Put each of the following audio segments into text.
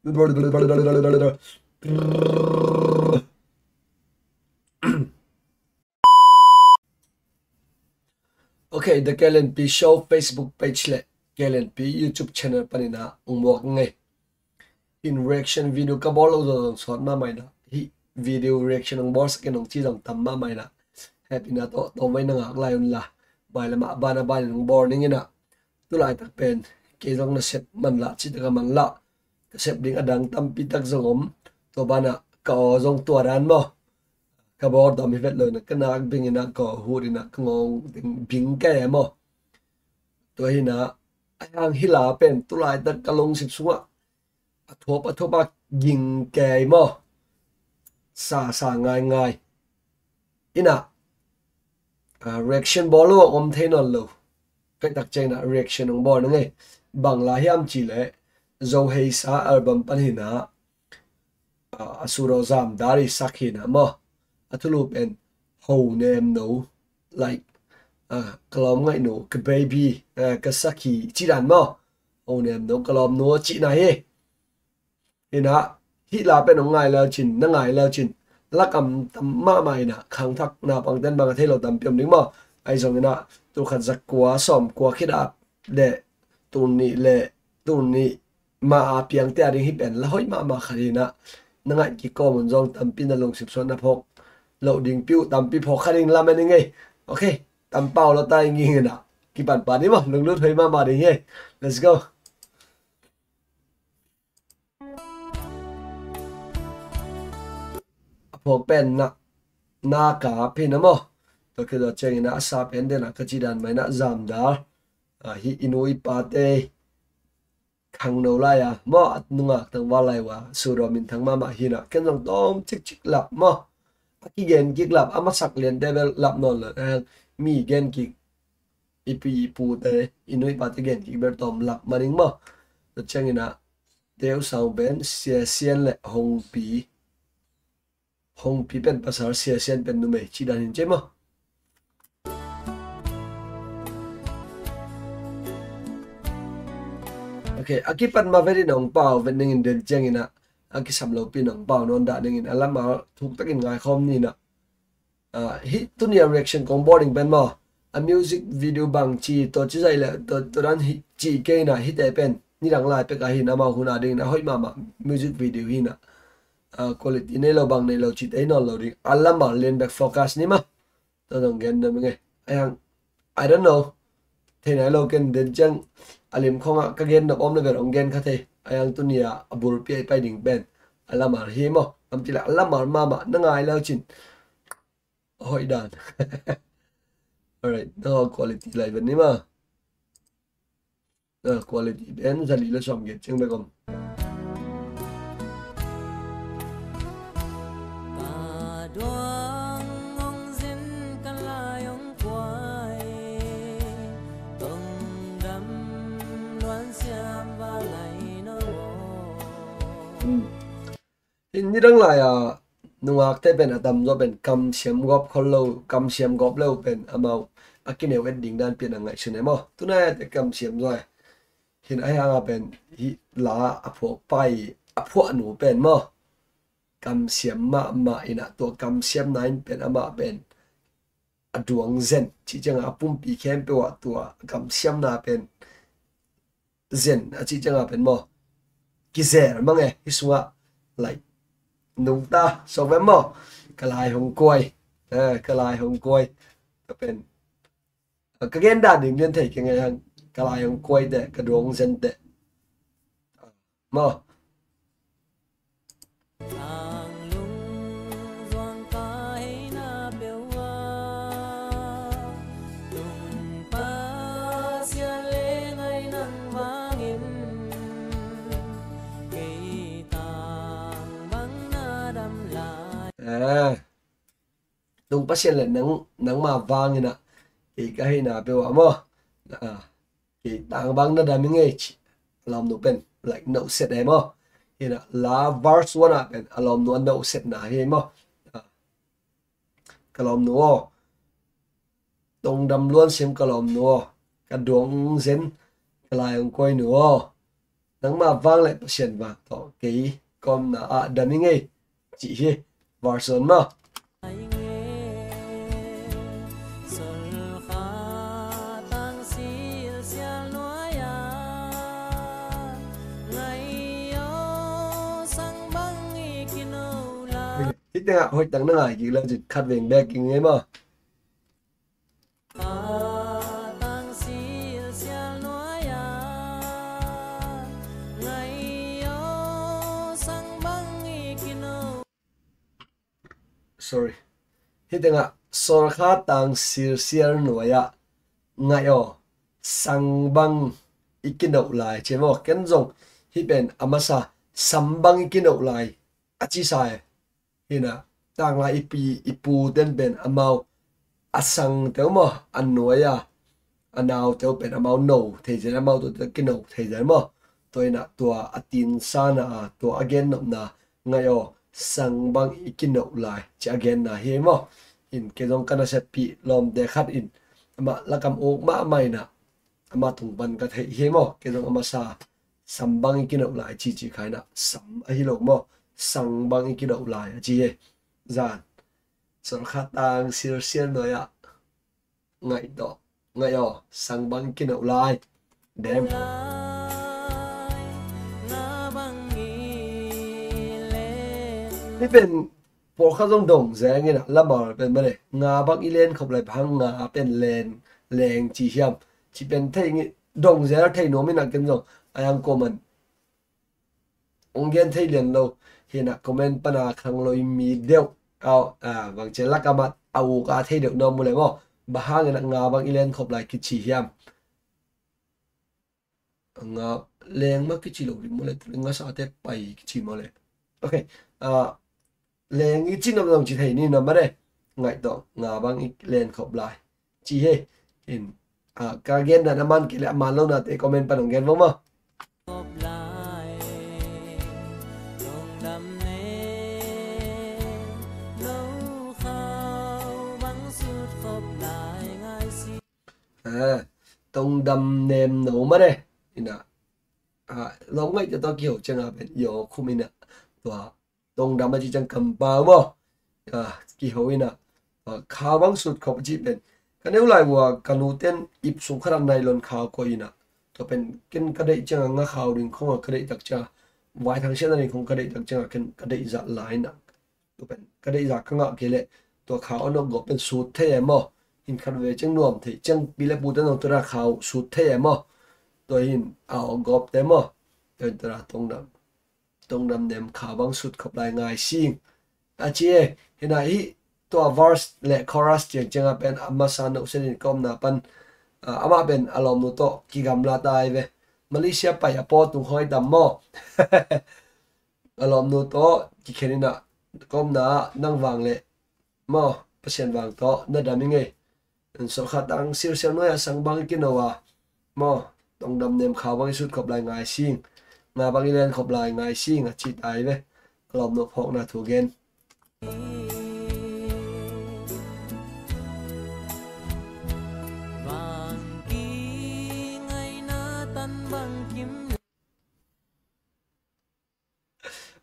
Okay, the KLNP Show Facebook page le KLNP YouTube channel panina umwak ngai in reaction video ka bolo do sot ma mai na hi video reaction ng boss ke nong chi dong tam ma mai na happy na to mai na ngak lai un la bai la ma bana ban ng morning ina tu lai tak pen ke dong na set man la chi ta man la ka set ding adang tam pi tak zongom to bana ka zong tua ran mo ka bor dom hi vet lo na kana bing ina ko hu ina ngong bing ke mo to hi na ang hila pen tu lai tak kalong sip suwa athopยิงแกมอสาง่ายอินะreaction ball อมเทนอนloก็ตักใจนะ reaction ของบอลนั่นไงบางลายามจีเล่โจเฮซาอัลบั้มปันหินะสุโรซามดาริสักหินะมอทุลูเป็น how name no like กลอมไงหนูกับ baby กับสักขีจีดันมอ how name no กลอมหนูจีไหนเนะฮิลาเป็นของไงแล้วจินนั่งไงแล้วจินลักตำมาใหม่นะขังทักนาปังเต้นบางประเทศเราตำเปียมนึงมั้งไอ้สองนะตัวขัดจักกัวซ้อมกัวคิดอับเละตัวนี้มาเพียงแต่ดิ้งฮิเป็นแล้วห้อยมาขนาดนะนั่งไงกี่ก้อนมันจงตำปีนลงสิบส่วนนะพกเราดิ้งปิ้วตำปีพกขนาดละมันยังไงโอเคตำเป่าเราตายงี้นะกี่ปันนี่มั้งลงรถไฟมาดิ้งไง let's goพวกเป็นนะนากาพินนะมั้งตัวคือตัวเจงนะซาเป็นเดนะกจีดันไม่นะจำดาฮิอินุยปาเตขังโนลายมั้งนุ่งตั้งว่าไรวะสุรามินทั้งมาฮินะแค่ต้องต้มจิกหลับมั้งกี่เกนกิกหลับอามาสักเลียนเดเวลหลับนอนเลยมีเกนกิกอีปีปูเตอินุยปาเตเกนกิกเบอร์ตอมหลับมาดิ้งมั้งตัวเจงนะเดี๋ยวสาวเป็นเสียนและหงปีHong pipen pasar siasian pen nume cidan hince mo. Okay, akipan maveri nong pau vendingin den jengina aki samlo pinong pau non da dingin alam ma thuk takin ngai khom ni na. Hit tunia reaction kong boarding pen mo. A music video bang chi to chi zai la to ran hi chi ke na hit e pen ni dang lai pe ka hi na ma huna ding na hoi ma music video hi na. Quality này lo bằng này lo chỉ thấy nó lo đi alam bảo lên back focus ní mà tôi đồng gen đó nghe anh I don't know thế này lo gen đến chăng alim không ạ các gen nó ôm lên về ông gen khác thế anh tôi nia abur pi pai đỉnh ben alam bảo hi mà am chỉ là alam bảo mà nó ngay lo chín hội đàn alright nó quality lại vấn ní mà quality đến giờ lý là xong get chăng được khôngนี่ดังไรนุ่งอักเทเป็นอาตมจะเป็นกำเสียมกอบคนเรากำเสียมกอบเราเป็นอามาอากินเอเวดดิ้งด้านเปลี่ยนอะไรใช่ไหมมั้งตัวนั้นแต่กำเสียมด้วยเห็นไอ้ฮะเป็นลาพวกไปพวกหนูเป็นมั้งกำเสียมมาอินะตัวกำเสียมนั้นเป็นอามาเป็นดวงเซนที่จังอาปุ่มปีเข้มไปว่าตัวกำเสียมน่าเป็นเซนที่จังอาเป็นมั้งกิเซอร์มั้งไงที่สุดlike nung ta so với mò cái lại hồng quay cái lại hồng quayเป็นcái gen đàn định liên thể cái ngày cái lại hồng quay để cái đường dân để mò tung pasien le nang ma wang ina cái na pe wa mo tang bang na da mi nge alom no pen like no set e mo ina la verse one pen alom no set na he mo kalom no tong dam luôn sim kalom no ka duong zen kalai ong koi no nang ma wang le pasien wa to cái con là đâm nghe chỉ hi version mà ít tiếng ạ hồi tăng năng ai chỉ là chỉ khát về back kinh nghe mà sorry hít tiếng ạ sor khát tăng sir sir nuaya ngay sang băng ikin đậu lại chế mà cái dòng hít bên amasa sam băng ikin đậu lại chỉ sai hina tang la ipu ten ben amau asang teo mo an noya anau teo ben amau no thế giới amau to cái no thế giới mo tôi na tua atin sana tua again no na ngayo sang bang ikin no lai cha again na he mo in ke dong kana se pi lom de khat in ama lakam ok ma mai na ama thung ban ka thei he mo ke dong ama sa sam bang ikin no lai chi khai na sam a hi lo mo sang bang ikin no lai chi he giàn sor khát tang sir sir nói ạ ngày sang băng kia đậu lai đem cái bên bộ khá giống đồng dễ nghe nè làm bảo bên bên này ngà băng y lên không lại băng ngà bên lên lên chỉ hiểm chỉ bên thấy nghe đồng dễ thấy nó mới là cái rồi ai ăn comment ông gen thấy liền đâu hiện là comment pana khang lôi mi đeo bằng chế lắc mặt ao cả thấy được đâu một lần mà bà hai người ngà bằng ilen khop lại cái chỉ hiểm ngà lên mất cái chỉ lục một lần ngà sao thế bảy cái chỉ một lần ok lên cái chỉ nằm chỉ thấy ni nằm ở đây ngày đó ngà bằng ilen khop lại chỉ he in cái gen là nằm ăn cái là mà lâu nào thì comment pana gen không mà tông đâm nêm nấu mất đây nè giống ngay cho tao kiểu chẳng là bên yếu không mình nè và tông đâm chỉ chẳng cầm bao mà kiểu nè khao băng sụt không chỉ bên cái nếu lại của cái nụ tên ip xuống khăn này luôn khao coi nè cho bên cái đấy chẳng là khao đừng không là cái đấy đặc trà vài tháng trước này không cái đấy đặc trà cái đấy giặt lại nè cho bên cái đấy giặt các ngọn kia lệ tôi khao nó gộp bên sụt thế mà in khăn về chân nuông thì chân bị lại bù tên ông tôi ra khảo sụt thế mà tôi in ảo gọp thế mà tôi ra tông đâm đem khảo băng sụt khóc lại ngài xin chị hiện nay tôi verse lệ chorus chẳng chẳng bên amasan nấu xin com na pan ama bên alom nô to kỳ gam la tai về Malaysia phải apo tung hoi đam mo alom nô to kỳ khen na com na nang vàng lệ mo pasien vàng to na đam nghe so khát tăng siêu siêu nói sang băng cái nào mà tông đâm nem khảo băng sút khop lại ngài xin ngà băng lên khop lại ngài xin chỉ tài về lòng nộp họ là thủ gen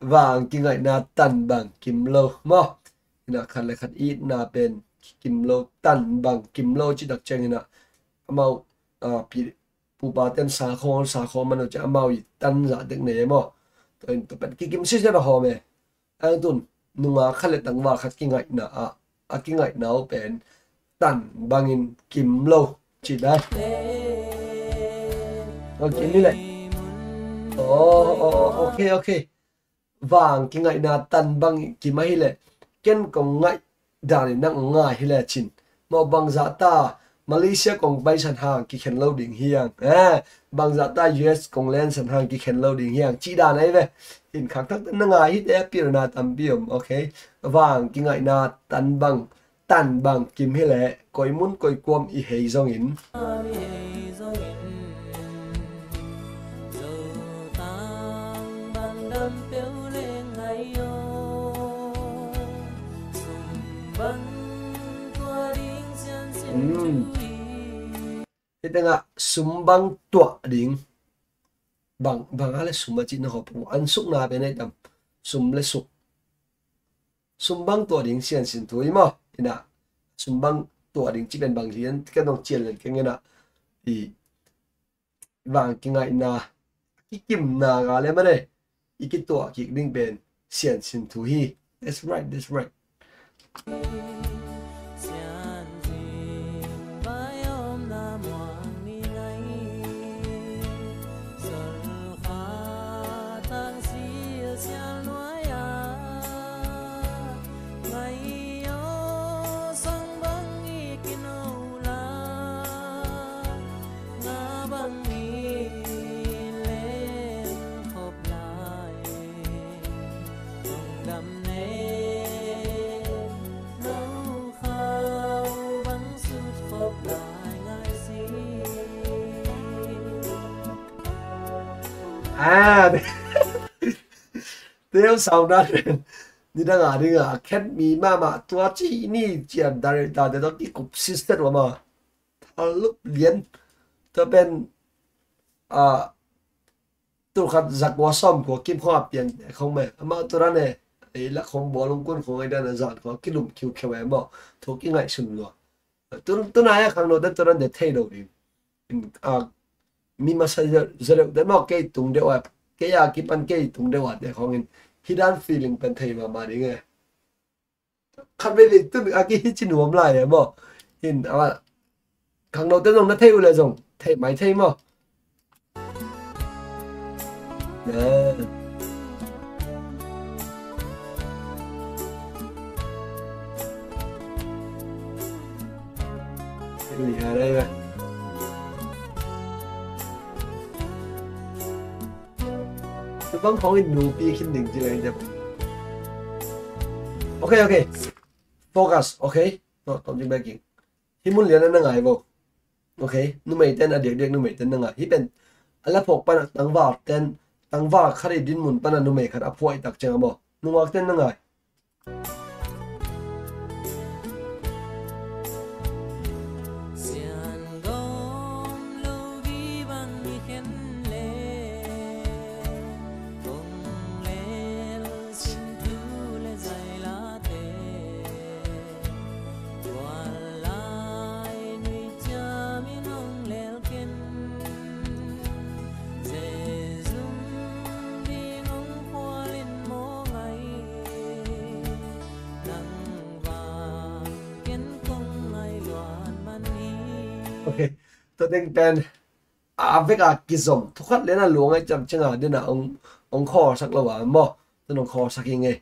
vàng kia ngày na tần bằng kim lô mà na khăn lại khăn ít na bên kim lô tần bằng kim lô chỉ đặc trưng nè màu phụ bà tên sa kho mà nó chỉ màu tần giả được nè mà tôi bên cái kim xí ra hồ mẹ anh tuần nung khăn lại tầng vào khăn kinh ngạch nè kinh ngạch nào bên tần bằng in kim lô chỉ đây ok như này ok vàng kinh ngạch na tần bằng kim hay lệ ken công ngạch đàn nặng ngài hay là chín mà bằng giá ta Malaysia còn bay sẵn hàng kỳ khen lâu đỉnh hiang bằng giá ta US còn lên sẵn hàng kỳ khen lâu đỉnh hiang chỉ đàn ấy về hình khắc thắc nó ngài hít ép biểu na tầm biểu ok vàng kinh ngại na tàn bằng kim hay lệ coi muốn coi quam y hệ do nghìn Thế tên ạ, súng băng tọa đỉnh bằng ale sum chi na hop an suk na be nei tam sum le suk sum bang to ding sian sin thui mo ina sum bang to ding chi ben bang hian ka nong chian len ke ngena i wang ki ngai na ki kim na ga le ma ne i ki to ki ding ben sian sin thui that's right Tiêu sau đó đi đang ở đi à khét mi mà tua chỉ ni chiam đại đại để đó cái cục system mà lúc liền tôi bên tôi khát giặc qua xóm của kim hoa biển không mẹ mà tôi ra này ấy là không bỏ lông quân không ai đang là giặc có cái lùm kiêu kiêu em bỏ thuộc cái ngày sùng luôn tôi nói khang nó tôi ra để thay đổi mi mà sai giờ để mà cái tung đều cái cái pan cái tung đều để không in hidden feeling bên thầy mà đi nghe khăn về việc tôi cái chỉ nuông lại em bỏ hình khang nó tôi dùng nó thay là dùng thay máy thay mà nè cái gì ở đây vậy tôi vẫn không in nụ pi khi đỉnh chỉ là đẹp ok focus ok nó tổng chung baking hi muốn liền nó ngại vô ok nu mày tên là điệp nu mày tên là ngại hi bên ala phok pan tăng vào khari din mun pan nu mày khát áp phôi đặc trưng mà nu mặc tên nó ngại ok tôi định bên với cả cái dòng thu khát lên là luồng ấy chậm chừng à đến là ông kho sắc lâu à mò tôi ông kho sắc nghe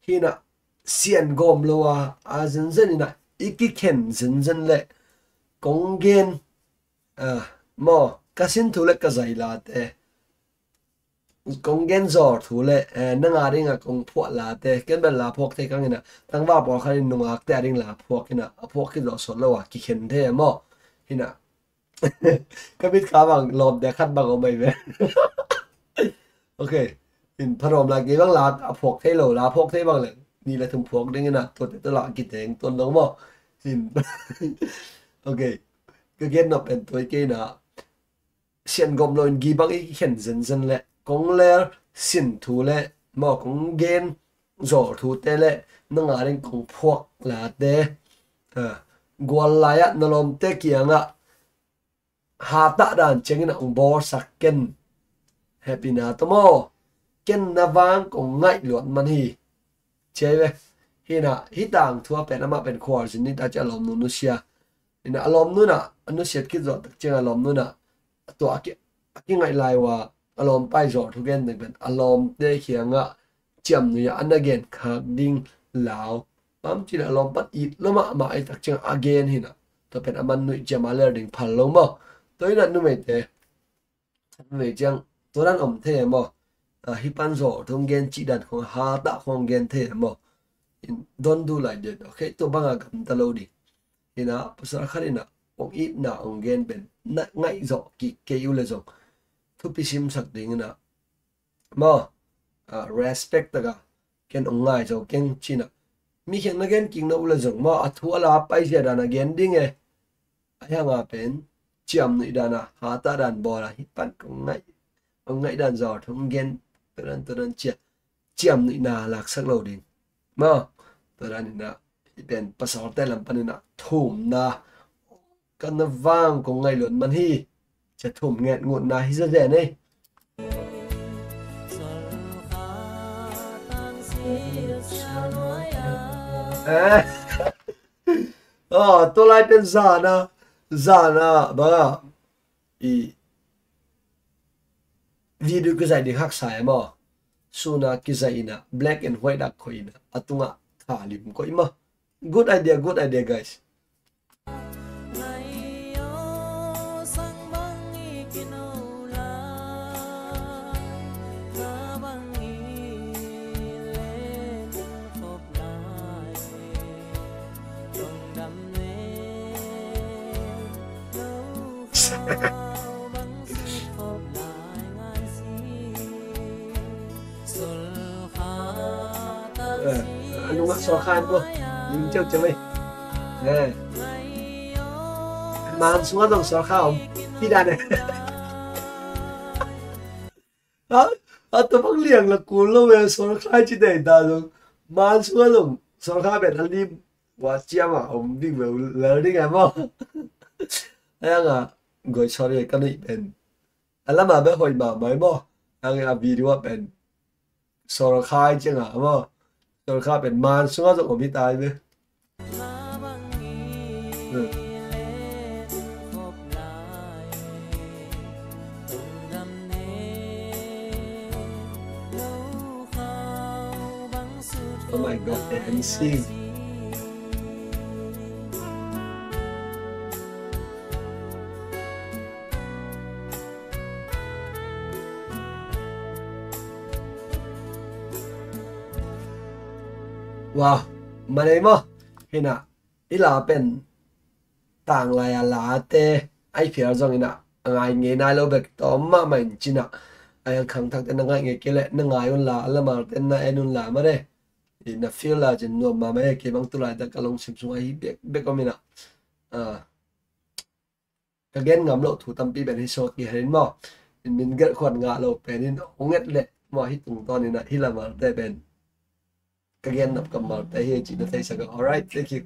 khi nào xiên gom lâu dần dần này ít cái khen dần lệ công gen mò cái xin thu lệ cái giải là thế công gen giỏi thu lệ nâng à đi ngà công phụ là thế cái bên là phụ thế cái này tăng vào bỏ khai nung ác thế đi là phụ cái nào phụ cái đó sốt lâu cái khen thế mò thì nào cái biết khá bằng lòm để khăn bằng của mày về ok hình phát hòm là cái bằng là phọc thế lỗ là phọc thế bằng là ni là thùng phọc đấy nghe nào tôi lại cái tiếng tôi đúng không hình ok cái game nó bên tôi cái nào xiên gom lên ghi bằng cái khen dần lệ cũng lẽ xiên thu lệ mà cũng game giỏi thu tê lệ nó ngã đến cũng phọc là tê gwal lại nó lòm tê kia ngạ hà tạ đàn chênh na ông bò sắc ken happy na tomo ken na vang cũng ngại luận man hi chế về hi na hi tang thua pe na ma pen khwar sin ni ta cha lom nu nu sia ina alom nu na anu set ki zo tak cheng alom nu na to aki ngai lai wa alom pai zo thu gen ben alom te khianga cham nu ya an again khak ding lao pam chi la alom pat it loma ma ai tak cheng again hi na to pen aman nu jamaler ding phal lo mo tôi là nu mày thế mày chăng tôi đang ẩm thế mà hi pan rổ thông gen chị đặt không ha tạ không gen thế mà don't do like that ok tôi băng à cầm ta lâu đi thì nó sao khác đi nào ông ít nào ông gen bên ngay rổ kì kê yêu là rổ thu pi sim sắc đến nào mà respect ta cả gen ông ngay rổ gen chi nào mi hiện nó gen kinh nó là rổ mà thua là bay giờ là gen đi nghe ai hàng à bên chiam nị đàn hà ta đàn bò là hít pan cũng ngay ông ngậy đàn giò thông gen tôi đang chiam nị na lạc sắc lâu đình mà tôi đang nị na bên pasal tay làm pan nị na thùm na căn nó vang của ngày luận man hi chả thùm nghẹn ngụn na hi rất rẻ này tôi lại bên giả na bà video cái giải đi hắc sai mà suna cái giải na black and white đặc khoi na atunga thả lim ko ima good idea guys. Đúng không? So khan cô nhưng trước cho mình nè màn xuống dòng so khan không đi đàn này đó tôi bắt liền là cú lâu về so khan chỉ để ta rồi màn xuống dòng so khan bên anh đi và chia mà ông đi về lớn đi nghe không anh à gọi sorry cái này bên anh làm mà bé hồi mà mới bỏ anh à video bên so khan chứ ngà mà tôi khá bên man xuống rồi bị tai nữa. Oh my god, the MC. Wow, mà đây mà hình à, ý là bên tàng lại là tê, ai phía trong hình à, ngày ngày nay lâu bек tóm mà mình chỉ nè, ai khăng thắc tên ngày ngày kia lệ, ngày on là mà tên na en on là mà đây, thì na feel là chỉ nuông mà mấy cái băng tu lại ta cả lông xìm xuống ai bek có mình à, cái gen ngắm lộ thủ tâm pi bên hi so kia đến mà, mình get khoản ngã lộ bên nên không nghe lệ, mà hít tung to này nè, hít là mà đây bên. Again, not come out. I hear you. Alright, thank you.